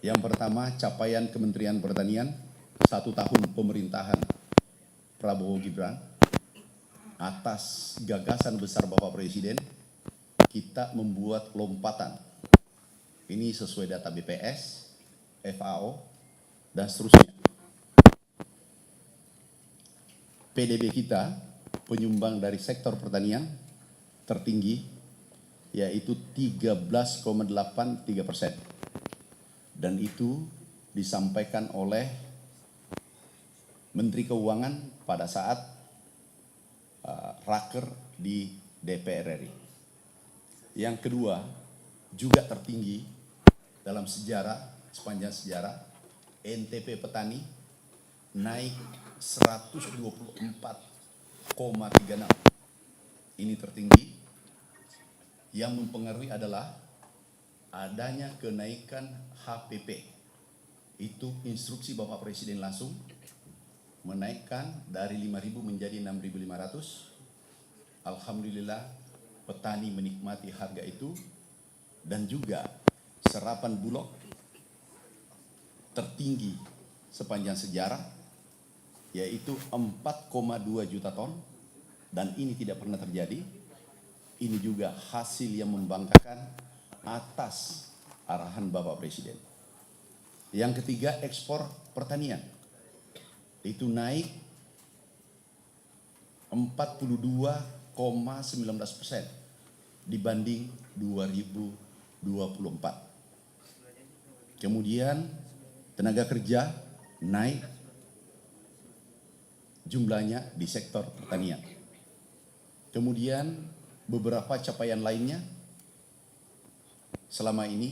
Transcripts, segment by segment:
Yang pertama, capaian Kementerian Pertanian 1 tahun pemerintahan Prabowo Gibran atas gagasan besar Bapak Presiden, kita membuat lompatan. Ini sesuai data BPS, FAO, dan seterusnya. PDB kita, penyumbang dari sektor pertanian, tertinggi, yaitu 13,83%. Dan itu disampaikan oleh Menteri Keuangan pada saat raker di DPR RI. Yang kedua, juga tertinggi dalam sejarah, sepanjang sejarah, NTP petani naik 124,36. Ini tertinggi. Yang mempengaruhi adalah adanya kenaikan HPP. Itu instruksi Bapak Presiden langsung menaikkan dari 5.000 menjadi 6.500. Alhamdulillah petani menikmati harga itu, dan juga serapan bulog tertinggi sepanjang sejarah, yaitu 4,2 juta ton, dan ini tidak pernah terjadi. Ini juga hasil yang membanggakan atas arahan Bapak Presiden. Yang ketiga, ekspor pertanian itu naik 42,19% dibanding 2024. Kemudian tenaga kerja naik jumlahnya di sektor pertanian. Kemudian beberapa capaian lainnya selama ini,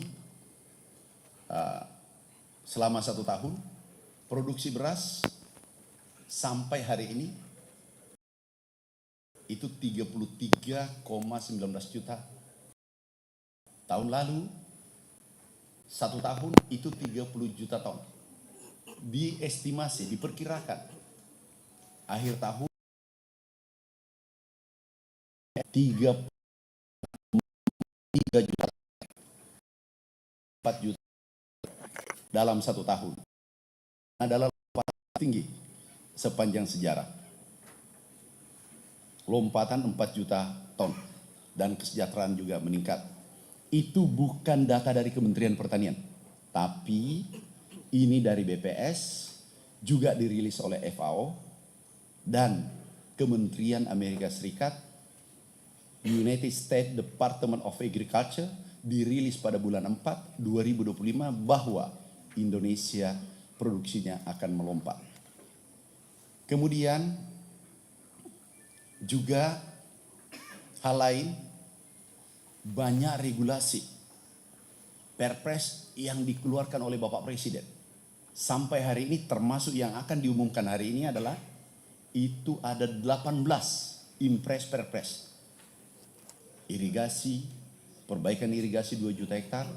selama 1 tahun, produksi beras sampai hari ini itu 33,19 juta. Tahun lalu 1 tahun itu 30 juta ton. Diestimasi, diperkirakan akhir tahun 3 juta, 4 juta dalam 1 tahun. Adalah lompatan tinggi sepanjang sejarah. Lompatan 4 juta ton, dan kesejahteraan juga meningkat. Itu bukan data dari Kementerian Pertanian, tapi ini dari BPS, juga dirilis oleh FAO dan Kementerian Amerika Serikat, United States Department of Agriculture, dirilis pada bulan 4 2025 bahwa Indonesia produksinya akan melompat. Kemudian juga hal lain, banyak regulasi Perpres yang dikeluarkan oleh Bapak Presiden. Sampai hari ini, termasuk yang akan diumumkan hari ini adalah itu ada 18 impres Perpres. Irigasi, perbaikan irigasi 2 juta hektar,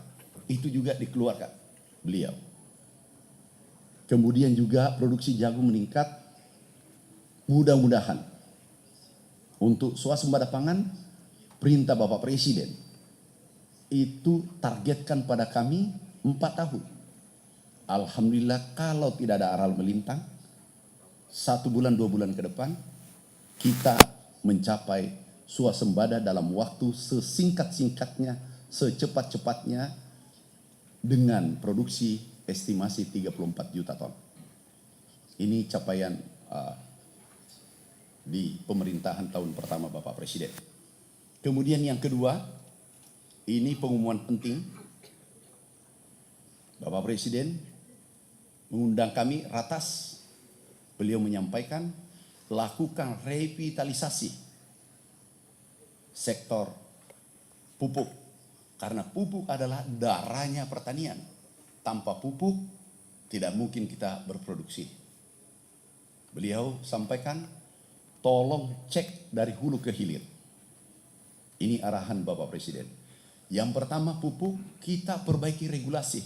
itu juga dikeluarkan beliau. Kemudian juga produksi jagung meningkat, mudah-mudahan untuk swasembada pangan, perintah Bapak Presiden itu targetkan pada kami 4 tahun. Alhamdulillah, kalau tidak ada aral melintang, 1 bulan 2 bulan ke depan kita mencapai swasembada dalam waktu sesingkat-singkatnya, secepat-cepatnya, dengan produksi estimasi 34 juta ton. Ini capaian di pemerintahan tahun pertama Bapak Presiden. Kemudian yang kedua, ini pengumuman penting. Bapak Presiden mengundang kami ratas. Beliau menyampaikan, lakukan revitalisasi sektor pupuk, karena pupuk adalah darahnya pertanian. Tanpa pupuk tidak mungkin kita berproduksi. Beliau sampaikan, tolong cek dari hulu ke hilir. Ini arahan Bapak Presiden. Yang pertama, pupuk kita perbaiki regulasi.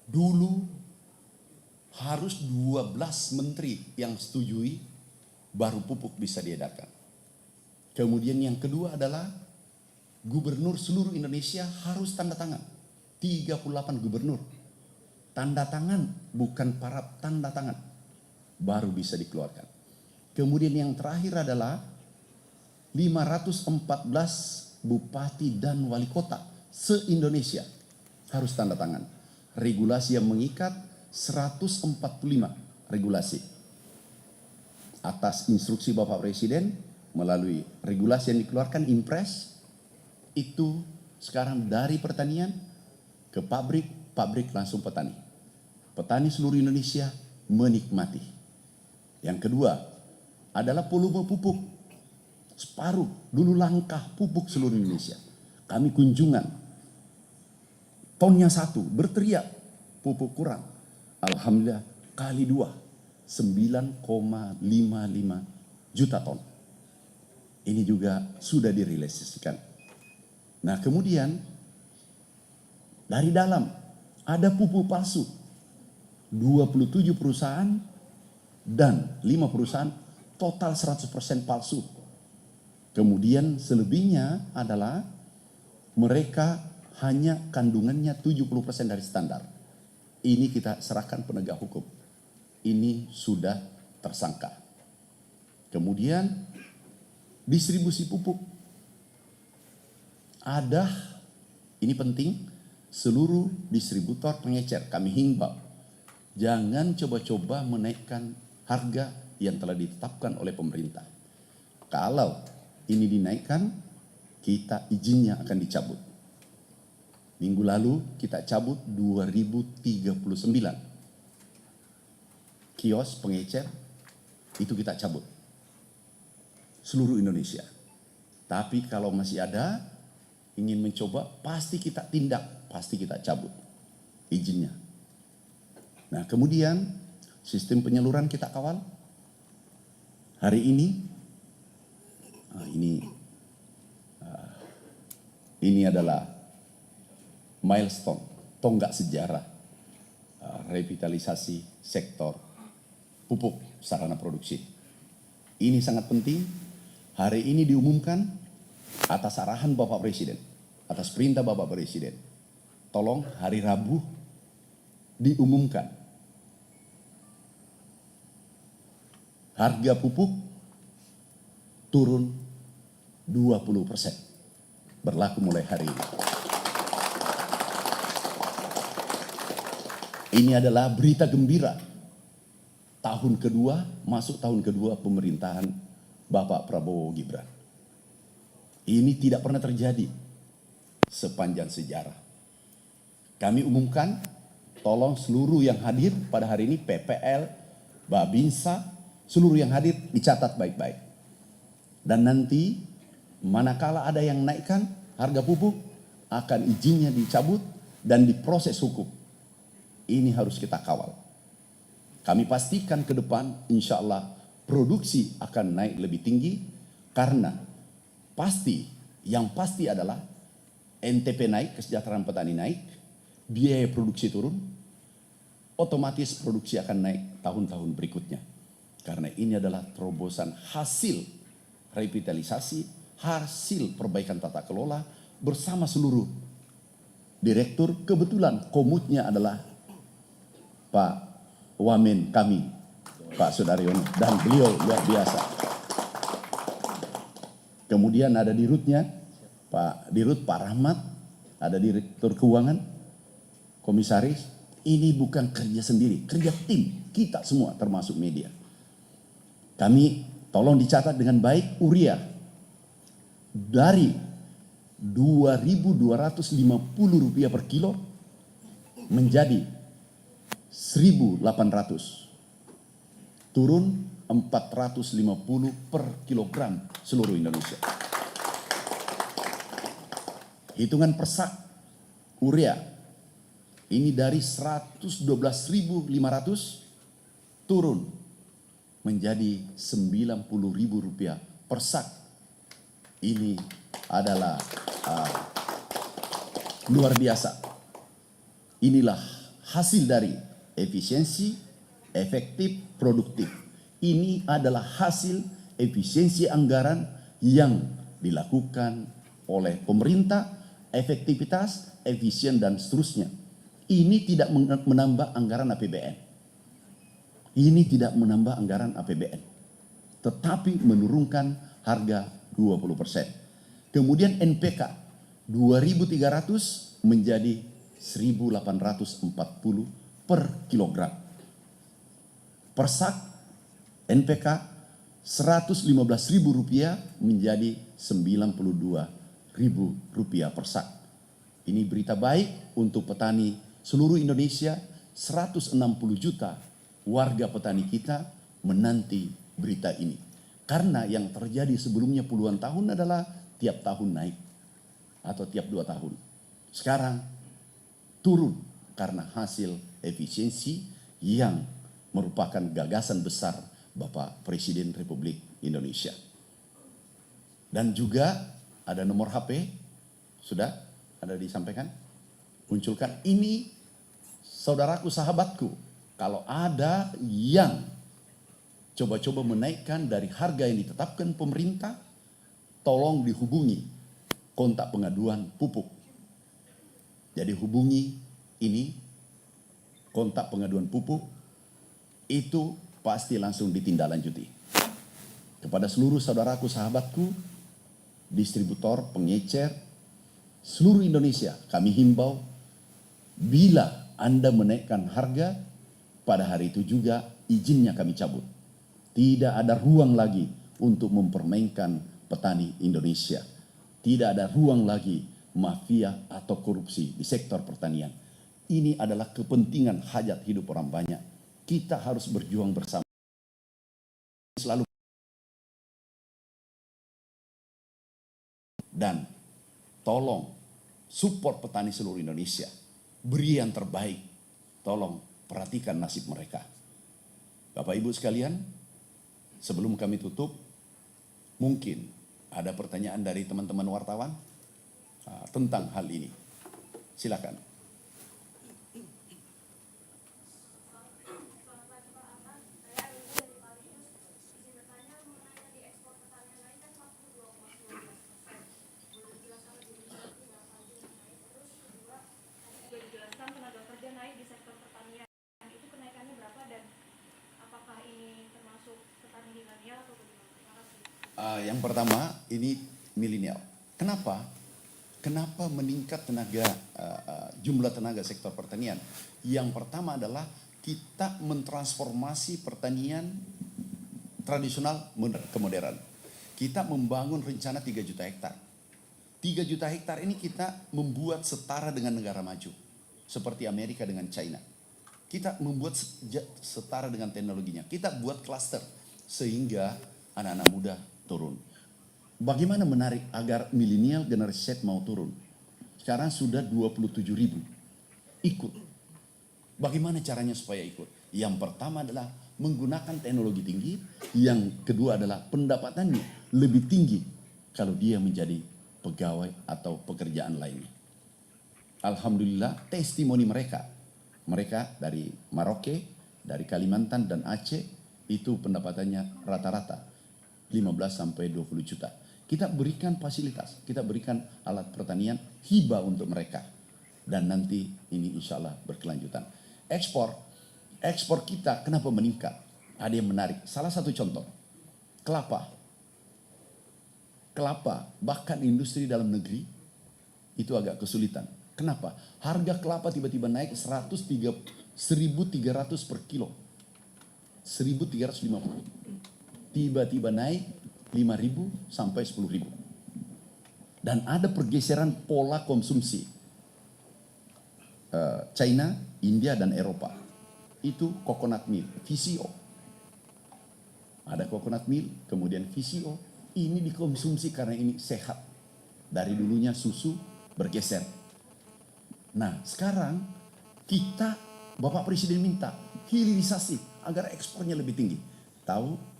Dulu harus 12 menteri yang setujui baru pupuk bisa diedarkan. Kemudian yang kedua adalah gubernur seluruh Indonesia harus tanda tangan. 38 gubernur. Tanda tangan, bukan para tanda tangan. Baru bisa dikeluarkan. Kemudian yang terakhir adalah 514 bupati dan wali kota se-Indonesia harus tanda tangan. Regulasi yang mengikat 145 regulasi. Atas instruksi Bapak Presiden melalui regulasi yang dikeluarkan Impres, itu sekarang dari pertanian ke pabrik, pabrik langsung petani. Petani seluruh Indonesia menikmati. Yang kedua adalah volume pupuk. Separuh, dulu langkah pupuk seluruh Indonesia. Kami kunjungan, tonnya 1, berteriak, pupuk kurang. Alhamdulillah, kali 2, 9,55 juta ton. Ini juga sudah direalisasikan. Nah kemudian, dari dalam, ada pupuk palsu. 27 perusahaan dan 5 perusahaan, total 100% palsu. Kemudian selebihnya adalah mereka hanya kandungannya 70% dari standar. Ini kita serahkan penegak hukum. Ini sudah tersangka. Kemudian distribusi pupuk. Ada, ini penting, seluruh distributor pengecer kami himbau. Jangan coba-coba menaikkan harga yang telah ditetapkan oleh pemerintah. Kalau ini dinaikkan, kita izinnya akan dicabut. Minggu lalu kita cabut 2039 kios pengecer, itu kita cabut seluruh Indonesia. Tapi kalau masih ada ingin mencoba, pasti kita tindak, pasti kita cabut izinnya. Nah kemudian sistem penyaluran kita kawal. Hari ini ini adalah milestone, tonggak sejarah revitalisasi sektor pupuk sarana produksi. Ini sangat penting. Hari ini diumumkan atas arahan Bapak Presiden, atas perintah Bapak Presiden. Tolong hari Rabu diumumkan harga pupuk turun 20%. Berlaku mulai hari ini. Ini adalah berita gembira. Tahun kedua, masuk tahun kedua pemerintahan Bapak Prabowo Gibran. Ini tidak pernah terjadi sepanjang sejarah. Kami umumkan, tolong seluruh yang hadir pada hari ini, PPL, Babinsa, seluruh yang hadir dicatat baik-baik. Dan nanti manakala ada yang naikkan harga pupuk, akan izinnya dicabut dan diproses hukum. Ini harus kita kawal. Kami pastikan ke depan insya Allah produksi akan naik lebih tinggi, karena yang pasti adalah NTP naik, kesejahteraan petani naik, biaya produksi turun, otomatis produksi akan naik tahun-tahun berikutnya. Karena ini adalah terobosan hasil revitalisasi, hasil perbaikan tata kelola bersama seluruh direktur. Kebetulan komutnya adalah Pak Wamen kami, Pak Sudaryono, dan beliau luar biasa. Kemudian ada dirutnya, Pak Dirut, Pak Rahmat, ada direktur keuangan, komisaris. Ini bukan kerja sendiri, kerja tim, kita semua termasuk media. Kami tolong dicatat dengan baik, urea dari Rp2.250 per kilo menjadi 1.800, turun 450 per kilogram seluruh Indonesia. Hitungan persak urea ini dari 112.500 turun menjadi Rp90.000 per sak. Ini adalah luar biasa. Inilah hasil dari efisiensi, efektif, produktif. Ini adalah hasil efisiensi anggaran yang dilakukan oleh pemerintah efektivitas, efisien, dan seterusnya. Ini tidak menambah anggaran APBN. Ini tidak menambah anggaran APBN. Tetapi menurunkan harga 20%. Kemudian NPK 2.300 menjadi 1.840 per kilogram. Persak NPK Rp115.000 menjadi Rp92.000 per sak. Ini berita baik untuk petani seluruh Indonesia. 160 juta warga petani kita menanti berita ini. Karena yang terjadi sebelumnya puluhan tahun adalah tiap tahun naik atau tiap 2 tahun. Sekarang turun karena hasil efisiensi yang merupakan gagasan besar Bapak Presiden Republik Indonesia. Dan juga ada nomor HP, sudah ada disampaikan, munculkan. Ini saudaraku, sahabatku, kalau ada yang coba-coba menaikkan dari harga yang ditetapkan pemerintah, tolong dihubungi kontak pengaduan pupuk. Jadi hubungi ini kontak pengaduan pupuk, itu pasti langsung ditindaklanjuti. Kepada seluruh saudaraku, sahabatku, distributor, pengecer, seluruh Indonesia, kami himbau, bila Anda menaikkan harga, pada hari itu juga izinnya kami cabut. Tidak ada ruang lagi untuk mempermainkan petani Indonesia. Tidak ada ruang lagi mafia atau korupsi di sektor pertanian. Ini adalah kepentingan hajat hidup orang banyak. Kita harus berjuang bersama. Selalu. Dan tolong support petani seluruh Indonesia. Beri yang terbaik. Tolong perhatikan nasib mereka. Bapak Ibu sekalian, sebelum kami tutup, mungkin ada pertanyaan dari teman-teman wartawan tentang hal ini. Silakan. Yang pertama, ini milenial. Kenapa? Kenapa meningkat jumlah tenaga sektor pertanian? Yang pertama adalah kita mentransformasi pertanian tradisional ke modern. Kita membangun rencana 3 juta hektar. 3 juta hektar ini kita membuat setara dengan negara maju. Seperti Amerika dengan China. Kita membuat setara dengan teknologinya. Kita buat klaster sehingga anak-anak muda turun. Bagaimana menarik agar milenial generasi Z mau turun? Sekarang sudah 27.000 ikut. Bagaimana caranya supaya ikut? Yang pertama adalah menggunakan teknologi tinggi. Yang kedua adalah pendapatannya lebih tinggi kalau dia menjadi pegawai atau pekerjaan lainnya. Alhamdulillah testimoni mereka dari Maroke, dari Kalimantan dan Aceh, itu pendapatannya rata-rata 15 sampai 20 juta. Kita berikan fasilitas, kita berikan alat pertanian hibah untuk mereka. Dan nanti ini insya Allah berkelanjutan. Ekspor kita kenapa meningkat? Ada yang menarik. Salah satu contoh, kelapa, bahkan industri dalam negeri itu agak kesulitan. Kenapa? Harga kelapa tiba-tiba naik 1.300 per kilo. 1.350. Tiba-tiba naik 5.000 sampai 10.000. Dan ada pergeseran pola konsumsi. China, India, dan Eropa. Itu coconut milk, VCO. Ada coconut milk, kemudian VCO. Ini dikonsumsi karena ini sehat. Dari dulunya susu bergeser. Nah, sekarang kita, Bapak Presiden minta hilirisasi agar ekspornya lebih tinggi. Tahu?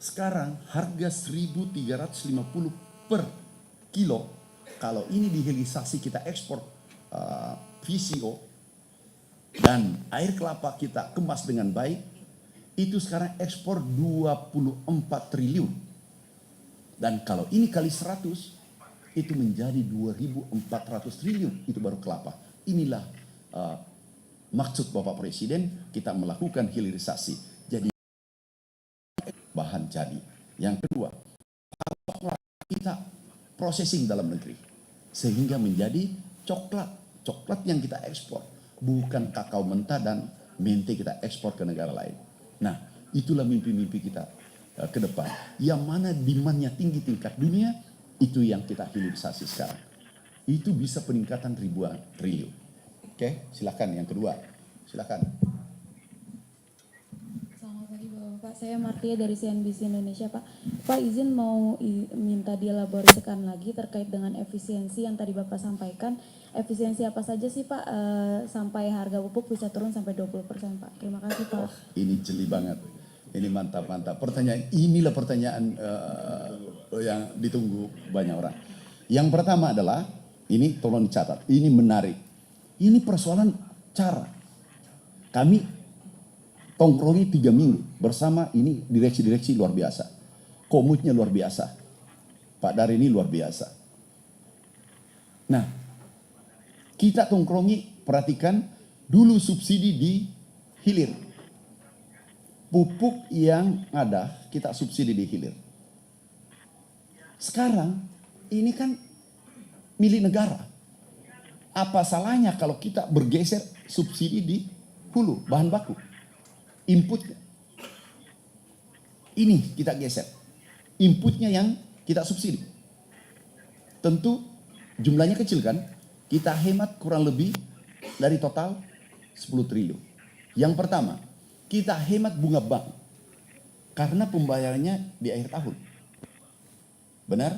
Sekarang harga 1.350 per kilo. Kalau ini dihilirisasi kita ekspor VCO dan air kelapa kita kemas dengan baik, itu sekarang ekspor 24 triliun. Dan kalau ini kali 100, itu menjadi 2.400 triliun, itu baru kelapa. Inilah maksud Bapak Presiden kita melakukan hilirisasi. Jadi bahan jadi. Yang kedua, kita processing dalam negeri sehingga menjadi coklat. Coklat yang kita ekspor, bukan kakao mentah dan mente kita ekspor ke negara lain. Nah, itulah mimpi-mimpi kita ke depan. Yang mana demand-nya tinggi tingkat dunia, itu yang kita hilirisasi sekarang. Itu bisa peningkatan ribuan triliun. Oke, silakan yang kedua. Silakan. Selamat pagi Bapak, saya Martia dari CNBC Indonesia Pak. Pak izin mau minta dielaborasikan lagi terkait dengan efisiensi yang tadi Bapak sampaikan. Efisiensi apa saja sih Pak sampai harga pupuk bisa turun sampai 20% Pak? Terima kasih Pak. Oh, ini jeli banget. Ini mantap-mantap. Inilah pertanyaan yang ditunggu banyak orang. Yang pertama adalah, ini tolong dicatat, ini menarik. Ini persoalan cara. Kami tongkrongi 3 minggu bersama ini direksi-direksi luar biasa. Komutnya luar biasa. Pak Dar ini luar biasa. Nah, kita tongkrongi, perhatikan dulu subsidi di hilir. Pupuk yang ada kita subsidi di hilir. Sekarang ini kan milik negara. Apa salahnya kalau kita bergeser subsidi di hulu, bahan baku, inputnya. Ini kita geser. Inputnya yang kita subsidi. Tentu jumlahnya kecil kan? Kita hemat kurang lebih dari total 10 triliun. Yang pertama, kita hemat bunga bank. Karena pembayarannya di akhir tahun. Benar?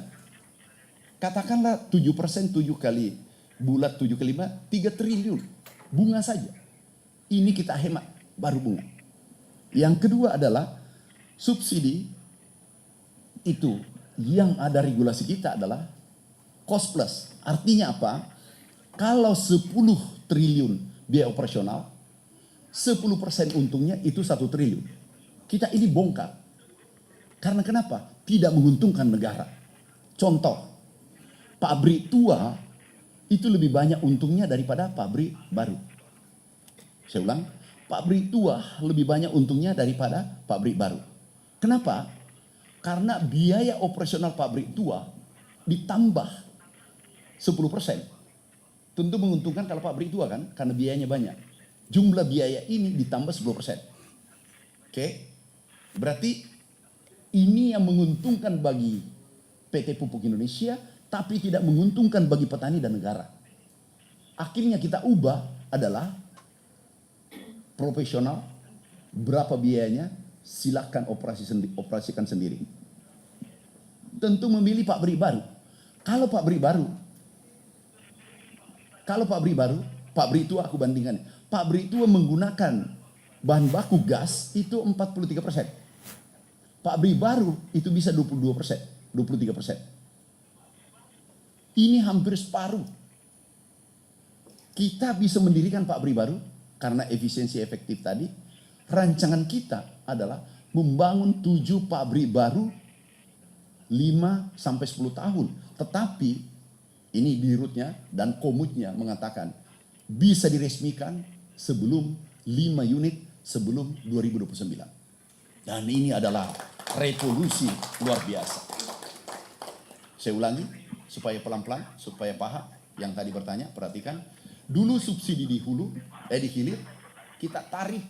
Katakanlah 7%, 7 kali bulat 7 kali 5, 3 triliun. Bunga saja. Ini kita hemat, baru bunga. Yang kedua adalah subsidi itu yang ada regulasi kita adalah cost plus. Artinya apa? Kalau 10 triliun biaya operasional, 10% untungnya itu 1 triliun. Kita ini bongkar. Karena kenapa? Tidak menguntungkan negara. Contoh, pabrik tua itu lebih banyak untungnya daripada pabrik baru. Saya ulang, pabrik tua lebih banyak untungnya daripada pabrik baru. Kenapa? Karena biaya operasional pabrik tua ditambah 10%. Tentu menguntungkan kalau pabrik tua kan, karena biayanya banyak. Jumlah biaya ini ditambah 10%. Oke? Berarti ini yang menguntungkan bagi PT Pupuk Indonesia, tapi tidak menguntungkan bagi petani dan negara. Akhirnya kita ubah adalah profesional, berapa biayanya, silakan operasikan sendiri. Tentu memilih pabrik baru. Kalau pabrik pabrik tua aku bandingkan. Pabrik tua menggunakan bahan baku gas itu 43%. Pabrik baru itu bisa 22%, 23%. Ini hampir separuh. Kita bisa mendirikan pabrik baru karena efisiensi efektif tadi. Rancangan kita adalah membangun 7 pabrik baru 5-10 tahun. Tetapi ini dirutnya dan komutnya mengatakan bisa diresmikan sebelum 5 unit sebelum 2029. Dan ini adalah revolusi luar biasa. Saya ulangi supaya pelan-pelan, supaya paham yang tadi bertanya, perhatikan. Dulu subsidi di hulu, di hilir, kita tarik.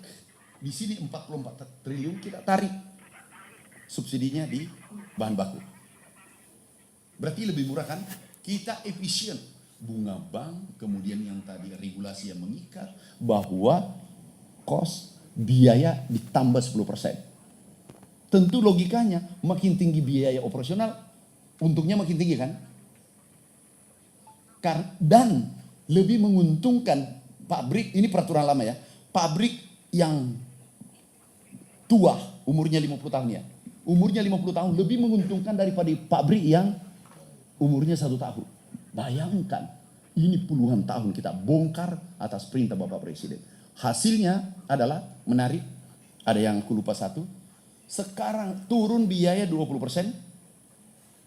Di sini 44 triliun kita tarik subsidinya di bahan baku. Berarti lebih murah kan? Kita efisien. Bunga bank, kemudian yang tadi regulasi yang mengikat, bahwa cost, biaya ditambah 10%. Tentu logikanya, makin tinggi biaya operasional, untungnya makin tinggi kan? Dan lebih menguntungkan pabrik, ini peraturan lama ya, pabrik yang tua, umurnya 50 tahun ya. Umurnya 50 tahun lebih menguntungkan daripada pabrik yang umurnya 1 tahun. Bayangkan, ini puluhan tahun kita bongkar atas perintah Bapak Presiden. Hasilnya adalah menarik, ada yang aku lupa satu, sekarang turun biaya 20%,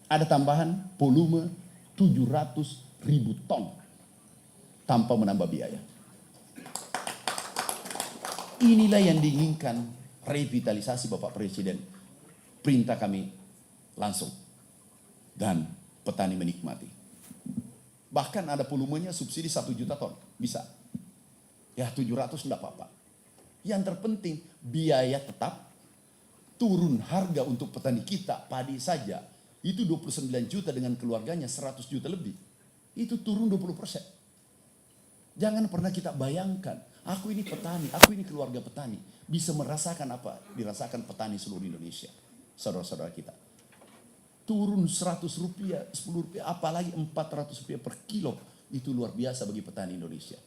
ada tambahan volume 700.000 ton tanpa menambah biaya. Inilah yang diinginkan revitalisasi Bapak Presiden. Perintah kami langsung. Dan petani menikmati. Bahkan ada volumenya subsidi 1 juta ton. Bisa. Ya 700 enggak apa-apa. Yang terpenting biaya tetap, turun harga untuk petani kita, padi saja. Itu 29 juta dengan keluarganya 100 juta lebih. Itu turun 20%. Jangan pernah kita bayangkan, aku ini petani, aku ini keluarga petani. Bisa merasakan apa dirasakan petani seluruh Indonesia. Saudara-saudara kita. Turun 100 rupiah, 10 rupiah, apalagi 400 rupiah per kilo. Itu luar biasa bagi petani Indonesia.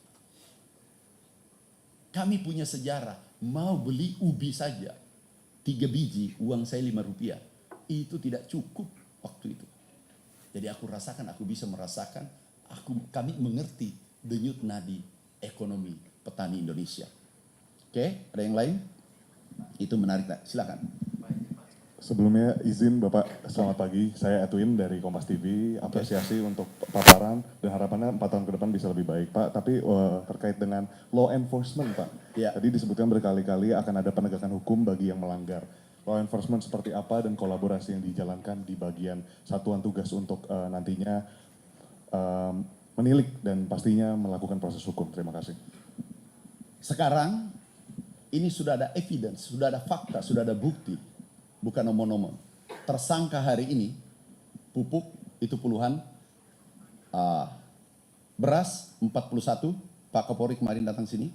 Kami punya sejarah, mau beli ubi saja. 3 biji, uang saya 5 rupiah. Itu tidak cukup waktu itu. Jadi aku rasakan, aku bisa merasakan, kami mengerti denyut nadi ekonomi petani Indonesia. Oke, ada yang lain? Itu menarik, silakan. Sebelumnya izin Bapak, selamat pagi. Saya Edwin dari Kompas TV. Apresiasi untuk paparan dan harapannya 4 tahun ke depan bisa lebih baik, Pak. Tapi terkait dengan law enforcement, Pak. Ya. Tadi disebutkan berkali-kali akan ada penegakan hukum bagi yang melanggar. Law enforcement seperti apa dan kolaborasi yang dijalankan di bagian satuan tugas untuk nantinya menilik dan pastinya melakukan proses hukum. Terima kasih. Sekarang ini sudah ada evidence, sudah ada fakta, sudah ada bukti. Bukan omong-omong. Tersangka hari ini, pupuk itu puluhan, beras 41, Pak Kapolri kemarin datang sini.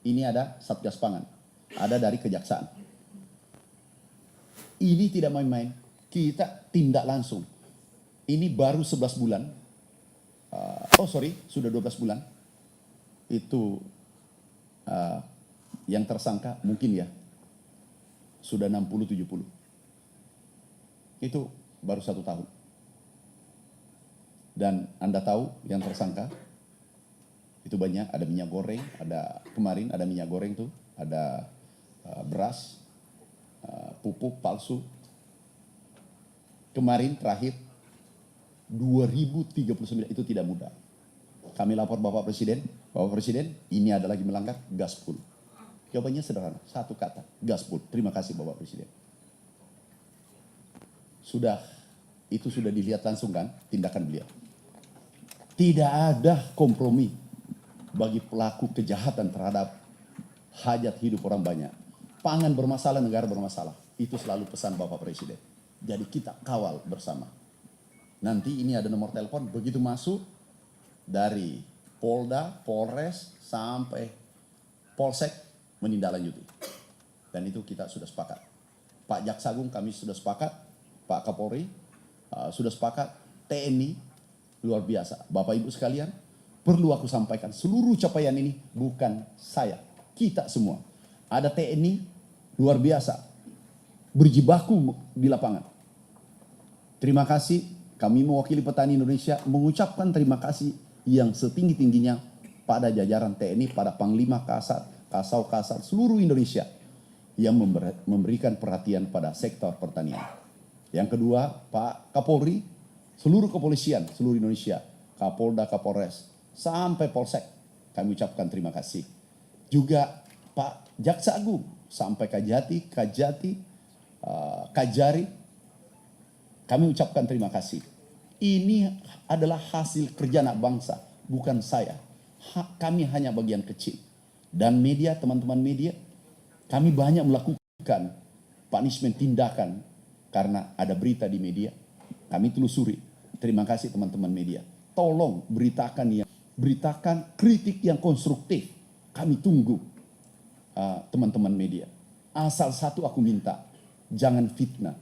Ini ada Satgas Pangan, ada dari Kejaksaan. Ini tidak main-main, kita tindak langsung. Ini baru 11 bulan, sudah 12 bulan. Itu yang tersangka mungkin ya, sudah 60-70. Itu baru 1 tahun. Dan Anda tahu yang tersangka itu banyak, ada minyak goreng, ada kemarin ada minyak goreng tuh, ada beras, pupuk palsu. Kemarin terakhir 2039, itu tidak mudah. Kami lapor Bapak Presiden, ini ada lagi melanggar, gaspol. Jawabannya sederhana, 1 kata, gaspol. Terima kasih Bapak Presiden. Itu sudah dilihat langsung kan tindakan beliau. Tidak ada kompromi bagi pelaku kejahatan terhadap hajat hidup orang banyak. Pangan bermasalah, negara bermasalah. Itu selalu pesan Bapak Presiden. Jadi kita kawal bersama. Nanti ini ada nomor telepon, begitu masuk dari Polda, Polres, sampai Polsek menindaklanjuti. Dan itu kita sudah sepakat. Pak Jaksa Agung kami sudah sepakat. Pak Kapolri sudah sepakat, TNI luar biasa. Bapak Ibu sekalian, perlu aku sampaikan seluruh capaian ini bukan saya, kita semua. Ada TNI luar biasa, berjibaku di lapangan. Terima kasih, kami mewakili petani Indonesia mengucapkan terima kasih yang setinggi-tingginya pada jajaran TNI, pada Panglima Kasat, Kasau, seluruh Indonesia yang memberikan perhatian pada sektor pertanian. Yang kedua, Pak Kapolri, seluruh kepolisian, seluruh Indonesia, Kapolda, Kapolres, sampai Polsek, kami ucapkan terima kasih. Juga Pak Jaksa Agung, sampai Kajati, Kajari, kami ucapkan terima kasih. Ini adalah hasil kerja anak bangsa, bukan saya. Kami hanya bagian kecil. Dan media, teman-teman media, kami banyak melakukan punishment, tindakan, karena ada berita di media, kami telusuri. Terima kasih teman-teman media. Tolong beritakan kritik yang konstruktif. Kami tunggu teman-teman media. Asal satu aku minta, jangan fitnah.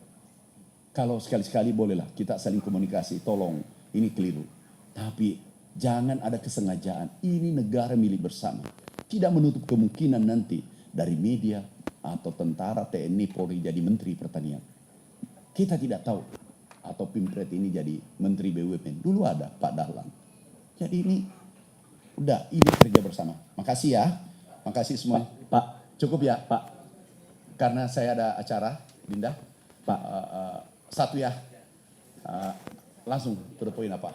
Kalau sekali-sekali bolehlah kita saling komunikasi, tolong ini keliru. Tapi jangan ada kesengajaan. Ini negara milik bersama. Tidak menutup kemungkinan nanti dari media atau tentara, TNI, Polri jadi Menteri Pertanian. Kita tidak tahu. Atau Pimpret ini jadi Menteri BUMN. Dulu ada Pak Dahlan. Jadi ini kerja bersama. Makasih ya. Makasih semua. Pak, cukup ya Pak. Karena saya ada acara, Dinda. Pak, satu ya. Langsung to the point apa.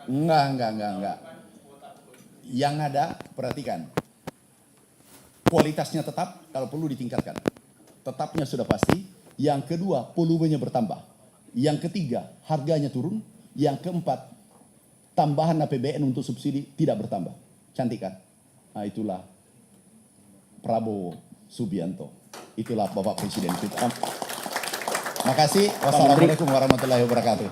Enggak. Yang ada, perhatikan. Kualitasnya tetap, kalau perlu ditingkatkan. Tetapnya sudah pasti. Yang kedua, volumenya bertambah. Yang ketiga, harganya turun. Yang keempat, tambahan APBN untuk subsidi tidak bertambah. Cantik kan? Nah, itulah Prabowo Subianto. Itulah Bapak Presiden kita. Makasih. Wassalamualaikum warahmatullahi wabarakatuh.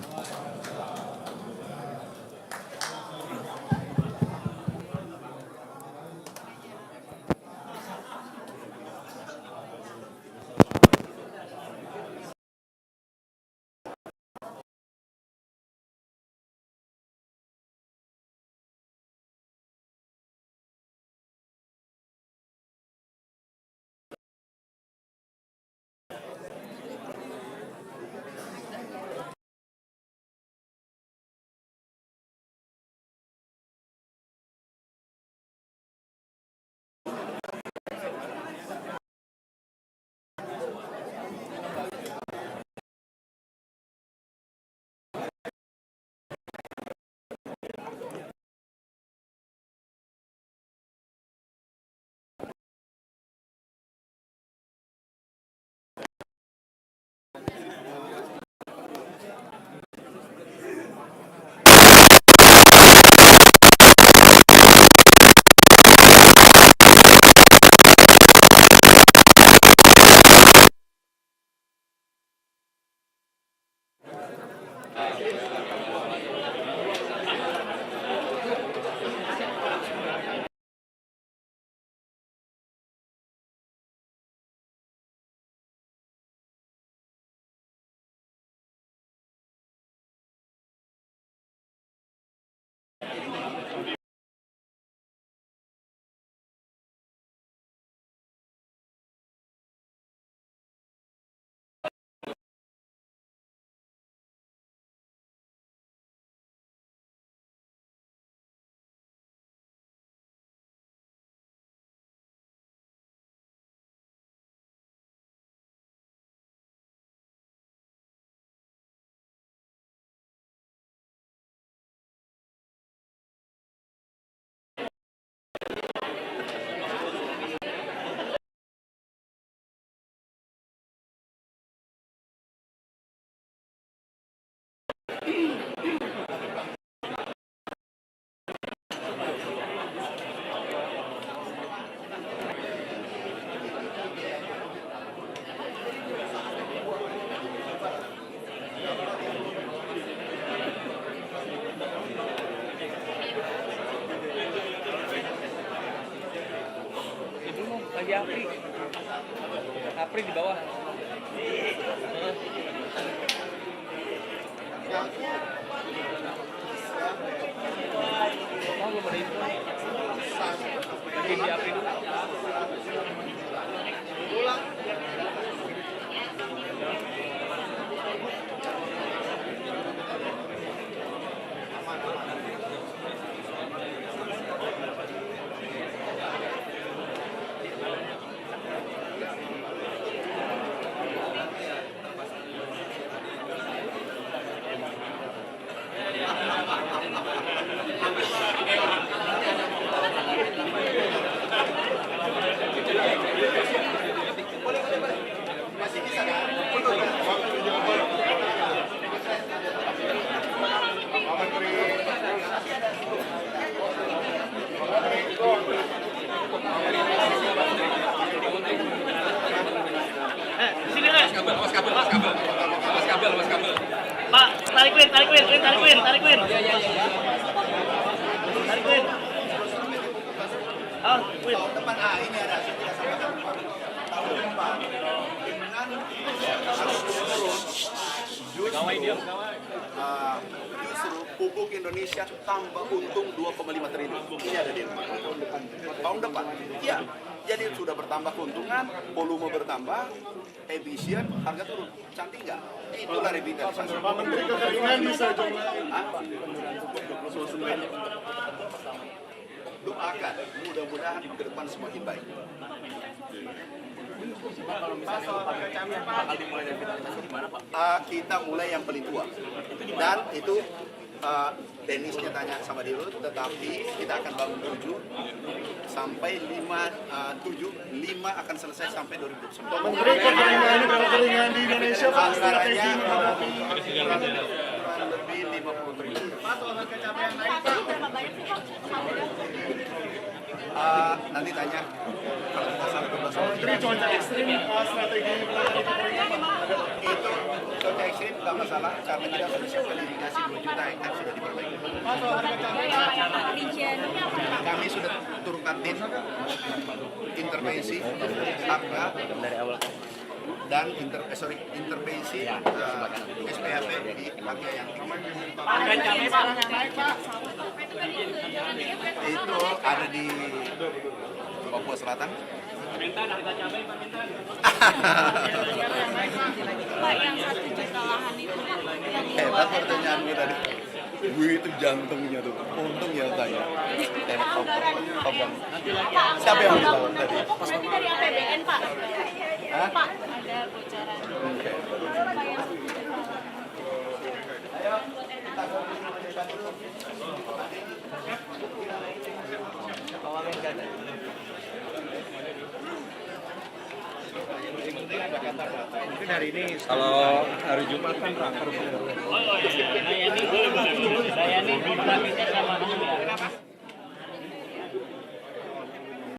Lagi Apri di bawah. Oh, belum ada itu. Lagi di Apri dulu. Sini Mas kabel. Pak, tarik Win. Oh, Win. Depan ini ada tahun depan dengan justru pupuk Indonesia tambah untung 2,5 triliun. Ini ada di tahun depan. Iya, jadi sudah bertambah keuntungan, volume bertambah, efisien, harga turun. Cantik nggak? Itulah revitalisasi. Pak Menteri kekeringan bisa coba. Doakan, mudah-mudahan ke depan semakin baik. Kita mulai yang paling tua dan itu teknisnya tanya sama Dirut, tetapi kita akan bangun 7 sampai 5 akan selesai sampai 2029. Menteri, kekeringan di Indonesia, Pak, strategi Anggarannya menghadapi kurang lebih 50 triliun. Nanti tanya kalau kita sampai ke Basel. Menteri cuaca ekstrim, strategi menghadapi kekeringan. Itu cuaca ekstrim nggak masalah karena kita sudah siapkan irigasi 2 juta hektar sudah diperbaiki. Kami sudah turunkan tim intervensi harga dan intervensi SPHP di harga yang tinggi. Itu ada di Papua Selatan. Pak, yang 1 juta lahan itu yang Hebat pertanyaanmu tadi. Gue itu jantungnya tuh. Untung ya tanya. Siapa yang bilang tadi? nanti dari APBN, Pak. Hah? Pak, ada bocoran. Oke. Pak, yang 1 juta. Mungkin hari ini kalau hari Jumat kan raker. Oh iya. Dayani belum. Dayani grafiknya sama.